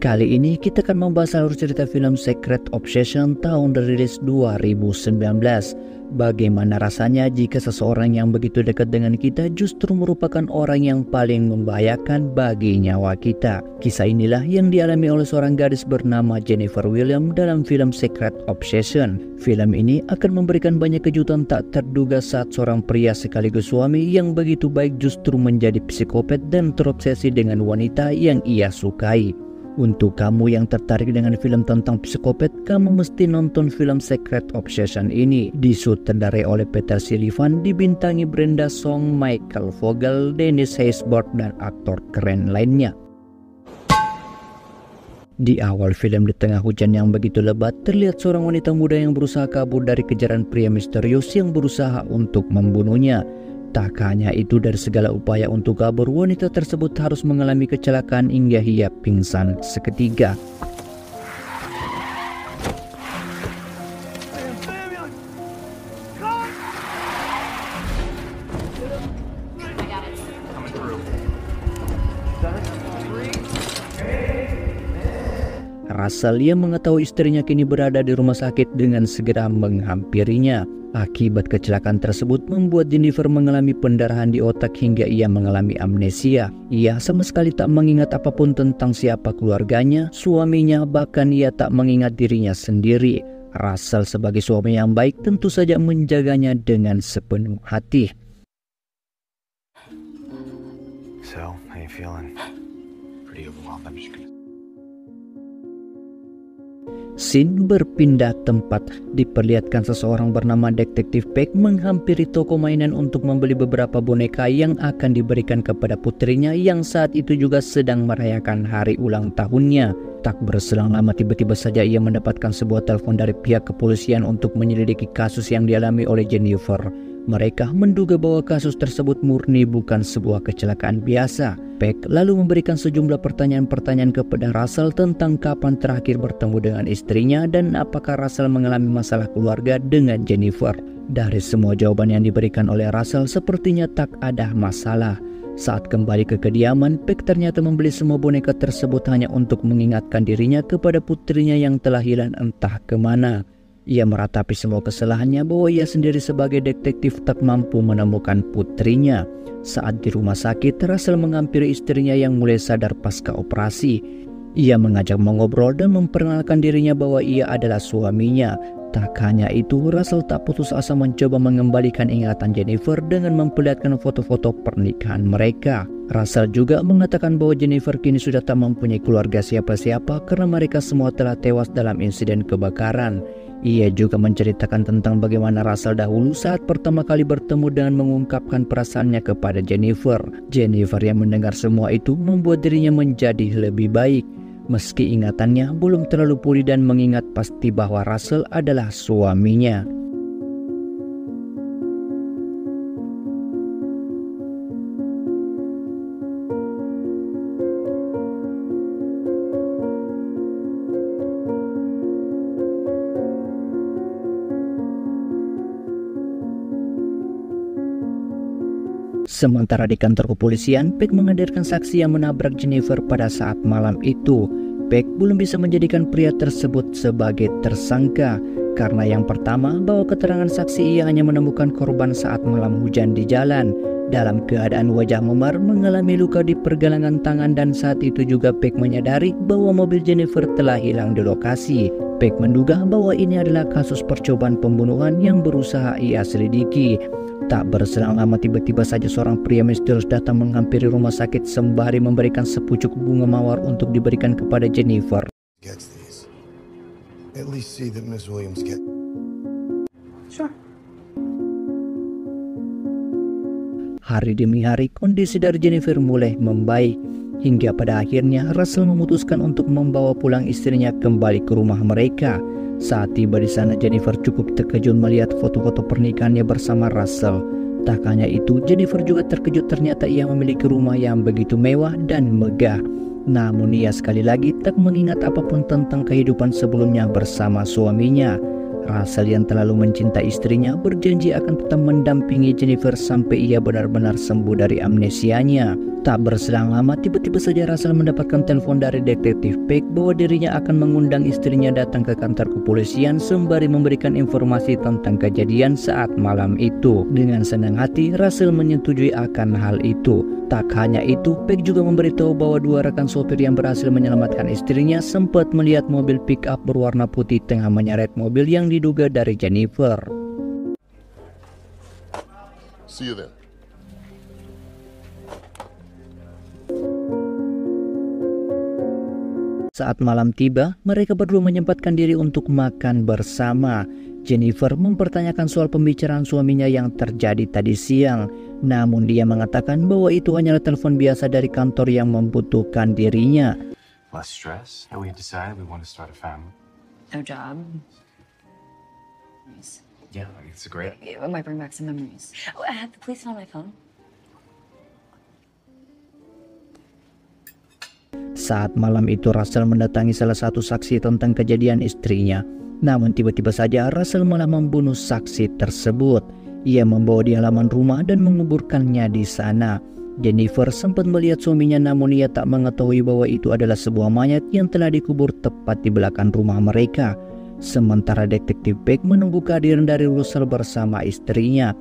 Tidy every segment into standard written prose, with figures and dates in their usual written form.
Kali ini kita akan membahas alur cerita film Secret Obsession tahun rilis 2019. Bagaimana rasanya jika seseorang yang begitu dekat dengan kita justru merupakan orang yang paling membahayakan bagi nyawa kita. Kisah inilah yang dialami oleh seorang gadis bernama Jennifer Williams dalam film Secret Obsession. Film ini akan memberikan banyak kejutan tak terduga saat seorang pria sekaligus suami yang begitu baik justru menjadi psikopat dan terobsesi dengan wanita yang ia sukai. Untuk kamu yang tertarik dengan film tentang psikopat, kamu mesti nonton film Secret Obsession ini. Disutradarai oleh Peter Sullivan, dibintangi Brenda Song, Michael Vogel, Dennis Haysbert, dan aktor keren lainnya. Di awal film, di tengah hujan yang begitu lebat, terlihat seorang wanita muda yang berusaha kabur dari kejaran pria misterius yang berusaha untuk membunuhnya. Tak hanya itu, dari segala upaya untuk kabur, wanita tersebut harus mengalami kecelakaan hingga ia pingsan seketika. Russell yang mengetahui istrinya kini berada di rumah sakit dengan segera menghampirinya. Akibat kecelakaan tersebut membuat Jennifer mengalami pendarahan di otak hingga ia mengalami amnesia. Ia sama sekali tak mengingat apapun tentang siapa keluarganya, suaminya, bahkan ia tak mengingat dirinya sendiri. Russell sebagai suami yang baik tentu saja menjaganya dengan sepenuh hati. So, how you feeling? Pretty overwhelmed. I'm just gonna... Scene berpindah tempat. Diperlihatkan seseorang bernama Detektif Peck menghampiri toko mainan untuk membeli beberapa boneka yang akan diberikan kepada putrinya yang saat itu juga sedang merayakan hari ulang tahunnya. Tak berselang lama tiba-tiba saja ia mendapatkan sebuah telepon dari pihak kepolisian untuk menyelidiki kasus yang dialami oleh Jennifer. Mereka menduga bahwa kasus tersebut murni bukan sebuah kecelakaan biasa. Peck lalu memberikan sejumlah pertanyaan-pertanyaan kepada Russell tentang kapan terakhir bertemu dengan istrinya dan apakah Russell mengalami masalah keluarga dengan Jennifer. Dari semua jawaban yang diberikan oleh Russell, sepertinya tak ada masalah. Saat kembali ke kediaman, Peck ternyata membeli semua boneka tersebut hanya untuk mengingatkan dirinya kepada putrinya yang telah hilang entah kemana. Ia meratapi semua kesalahannya bahwa ia sendiri sebagai detektif tak mampu menemukan putrinya. Saat di rumah sakit, Russell menghampiri istrinya yang mulai sadar pasca operasi. Ia mengajak mengobrol dan memperkenalkan dirinya bahwa ia adalah suaminya. Tak hanya itu, Russell tak putus asa mencoba mengembalikan ingatan Jennifer dengan memperlihatkan foto-foto pernikahan mereka. Russell juga mengatakan bahwa Jennifer kini sudah tak mempunyai keluarga siapa-siapa karena mereka semua telah tewas dalam insiden kebakaran. Ia juga menceritakan tentang bagaimana Russell dahulu saat pertama kali bertemu dengan mengungkapkan perasaannya kepada Jennifer. Jennifer yang mendengar semua itu membuat dirinya menjadi lebih baik. Meski ingatannya belum terlalu pulih dan mengingat pasti bahwa Russell adalah suaminya. Sementara di kantor kepolisian, Peck menghadirkan saksi yang menabrak Jennifer pada saat malam itu. Peck belum bisa menjadikan pria tersebut sebagai tersangka karena yang pertama, bahwa keterangan saksi ia hanya menemukan korban saat malam hujan di jalan dalam keadaan wajah memar, mengalami luka di pergelangan tangan, dan saat itu juga Peck menyadari bahwa mobil Jennifer telah hilang di lokasi. Peck menduga bahwa ini adalah kasus percobaan pembunuhan yang berusaha ia selidiki. Tak berselang lama tiba-tiba saja seorang pria misterius datang menghampiri rumah sakit sembari memberikan sepucuk bunga mawar untuk diberikan kepada Jennifer. Sure. Hari demi hari kondisi dari Jennifer mulai membaik hingga pada akhirnya Russell memutuskan untuk membawa pulang istrinya kembali ke rumah mereka. Saat tiba di sana, Jennifer cukup terkejut melihat foto-foto pernikahannya bersama Russell. Tak hanya itu, Jennifer juga terkejut ternyata ia memiliki rumah yang begitu mewah dan megah. Namun ia sekali lagi tak mengingat apapun tentang kehidupan sebelumnya bersama suaminya. Russell yang terlalu mencintai istrinya berjanji akan tetap mendampingi Jennifer sampai ia benar-benar sembuh dari amnesianya. Tak berselang lama, tiba-tiba saja Russell mendapatkan telepon dari detektif Peck bahwa dirinya akan mengundang istrinya datang ke kantor kepolisian sembari memberikan informasi tentang kejadian saat malam itu. Dengan senang hati, Russell menyetujui akan hal itu. Tak hanya itu, Peck juga memberitahu bahwa dua rekan sopir yang berhasil menyelamatkan istrinya sempat melihat mobil pick-up berwarna putih tengah menyeret mobil yang diduga dari Jennifer. See you then. Saat malam tiba, mereka berdua menyempatkan diri untuk makan bersama. Jennifer mempertanyakan soal pembicaraan suaminya yang terjadi tadi siang. Namun dia mengatakan bahwa itu hanyalah telepon biasa dari kantor yang membutuhkan dirinya. Less stress. And we decided we want to start a family. No job. Nice. Yeah, it's a great. It might bring back some memories. Oh, I have the police on my phone. Saat malam itu Russell mendatangi salah satu saksi tentang kejadian istrinya. Namun tiba-tiba saja Russell malah membunuh saksi tersebut. Ia membawa di halaman rumah dan menguburkannya di sana. Jennifer sempat melihat suaminya, namun ia tak mengetahui bahwa itu adalah sebuah mayat yang telah dikubur tepat di belakang rumah mereka. Sementara detektif Peck menunggu kehadiran dari Russell bersama istrinya.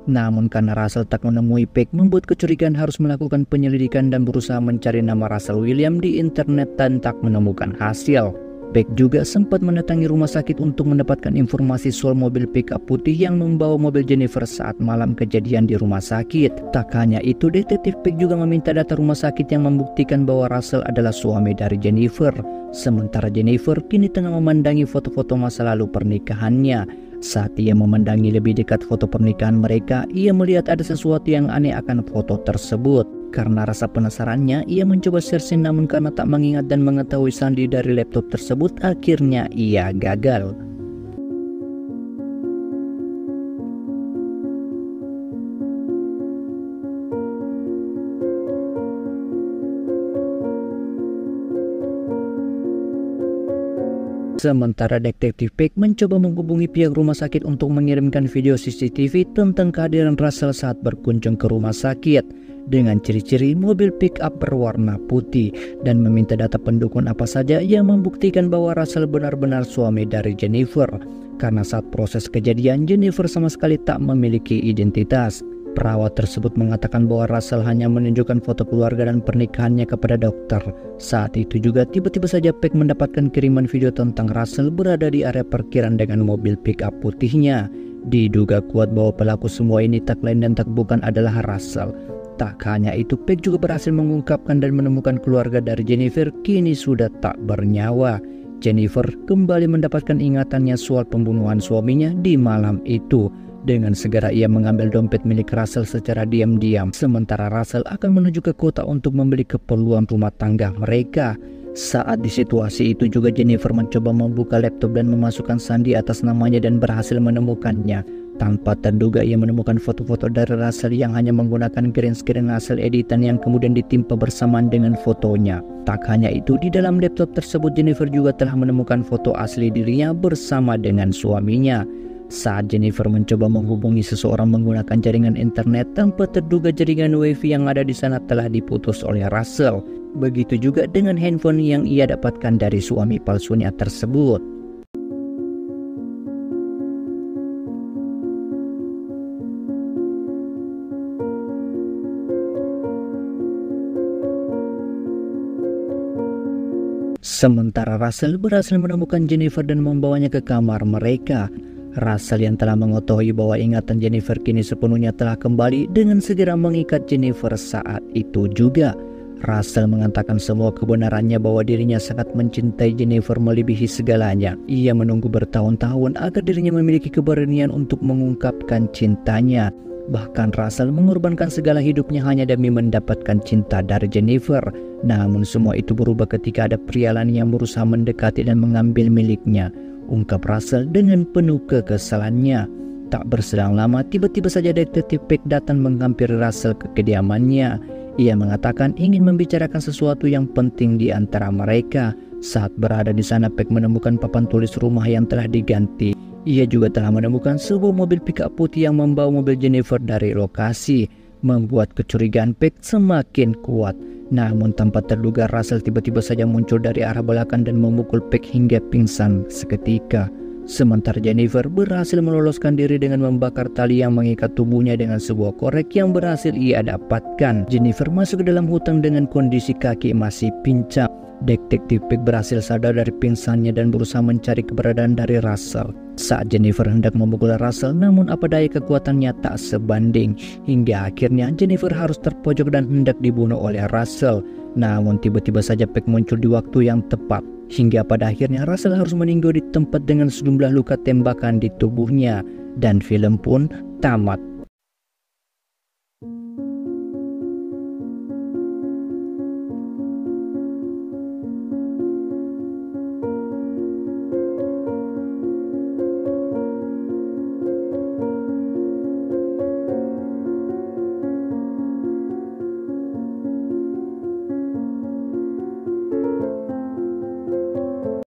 Namun karena Russell tak menemui Peck, membuat kecurigaan harus melakukan penyelidikan dan berusaha mencari nama Russell William di internet dan tak menemukan hasil. Peck juga sempat mendatangi rumah sakit untuk mendapatkan informasi soal mobil pick-up putih yang membawa mobil Jennifer saat malam kejadian di rumah sakit. Tak hanya itu, detektif Peck juga meminta data rumah sakit yang membuktikan bahwa Russell adalah suami dari Jennifer. Sementara Jennifer kini tengah memandangi foto-foto masa lalu pernikahannya. Saat ia memandangi lebih dekat foto pernikahan mereka, ia melihat ada sesuatu yang aneh akan foto tersebut. Karena rasa penasarannya, ia mencoba searching, namun karena tak mengingat dan mengetahui sandi dari laptop tersebut, akhirnya ia gagal. Sementara detektif Peck mencoba menghubungi pihak rumah sakit untuk mengirimkan video CCTV tentang kehadiran Russell saat berkunjung ke rumah sakit dengan ciri-ciri mobil pick-up berwarna putih dan meminta data pendukung apa saja yang membuktikan bahwa Russell benar-benar suami dari Jennifer. Karena saat proses kejadian, Jennifer sama sekali tak memiliki identitas. Perawat tersebut mengatakan bahwa Russell hanya menunjukkan foto keluarga dan pernikahannya kepada dokter. Saat itu juga tiba-tiba saja Peck mendapatkan kiriman video tentang Russell berada di area parkiran dengan mobil pick-up putihnya. Diduga kuat bahwa pelaku semua ini tak lain dan tak bukan adalah Russell. Tak hanya itu, Peck juga berhasil mengungkapkan dan menemukan keluarga dari Jennifer kini sudah tak bernyawa. Jennifer kembali mendapatkan ingatannya soal pembunuhan suaminya di malam itu. Dengan segera ia mengambil dompet milik Russell secara diam-diam, sementara Russell akan menuju ke kota untuk membeli keperluan rumah tangga mereka. Saat di situasi itu juga Jennifer mencoba membuka laptop dan memasukkan sandi atas namanya dan berhasil menemukannya. Tanpa terduga ia menemukan foto-foto dari Russell yang hanya menggunakan green screen hasil editan yang kemudian ditimpa bersamaan dengan fotonya. Tak hanya itu, di dalam laptop tersebut Jennifer juga telah menemukan foto asli dirinya bersama dengan suaminya. Saat Jennifer mencoba menghubungi seseorang menggunakan jaringan internet, tanpa terduga jaringan wifi yang ada di sana telah diputus oleh Russell. Begitu juga dengan handphone yang ia dapatkan dari suami palsunya tersebut. Sementara Russell berhasil menemukan Jennifer dan membawanya ke kamar mereka. Russell yang telah mengetahui bahwa ingatan Jennifer kini sepenuhnya telah kembali dengan segera mengikat Jennifer saat itu juga. Russell mengatakan semua kebenarannya bahwa dirinya sangat mencintai Jennifer melebihi segalanya. Ia menunggu bertahun-tahun agar dirinya memiliki keberanian untuk mengungkapkan cintanya. Bahkan Russell mengorbankan segala hidupnya hanya demi mendapatkan cinta dari Jennifer. Namun semua itu berubah ketika ada pria lain yang berusaha mendekati dan mengambil miliknya, ungkap Russell dengan penuh kekesalannya. Tak berselang lama, tiba-tiba saja detektif Peck datang menghampiri Russell ke kediamannya. Ia mengatakan ingin membicarakan sesuatu yang penting di antara mereka. Saat berada di sana, Peck menemukan papan tulis rumah yang telah diganti. Ia juga telah menemukan sebuah mobil pick-up putih yang membawa mobil Jennifer dari lokasi. membuat kecurigaan Peck semakin kuat. Namun tanpa terduga Russell tiba-tiba saja muncul dari arah belakang dan memukul Peck hingga pingsan seketika. Sementara Jennifer berhasil meloloskan diri dengan membakar tali yang mengikat tubuhnya dengan sebuah korek yang berhasil ia dapatkan. Jennifer masuk ke dalam hutan dengan kondisi kaki masih pincang. Detektif Peck berhasil sadar dari pingsannya dan berusaha mencari keberadaan dari Russell. Saat Jennifer hendak memukul Russell, namun apa daya kekuatannya tak sebanding. Hingga akhirnya Jennifer harus terpojok dan hendak dibunuh oleh Russell. Namun tiba-tiba saja Peck muncul di waktu yang tepat. Hingga pada akhirnya Russell harus meninggal di tempat dengan sejumlah luka tembakan di tubuhnya. Dan film pun tamat.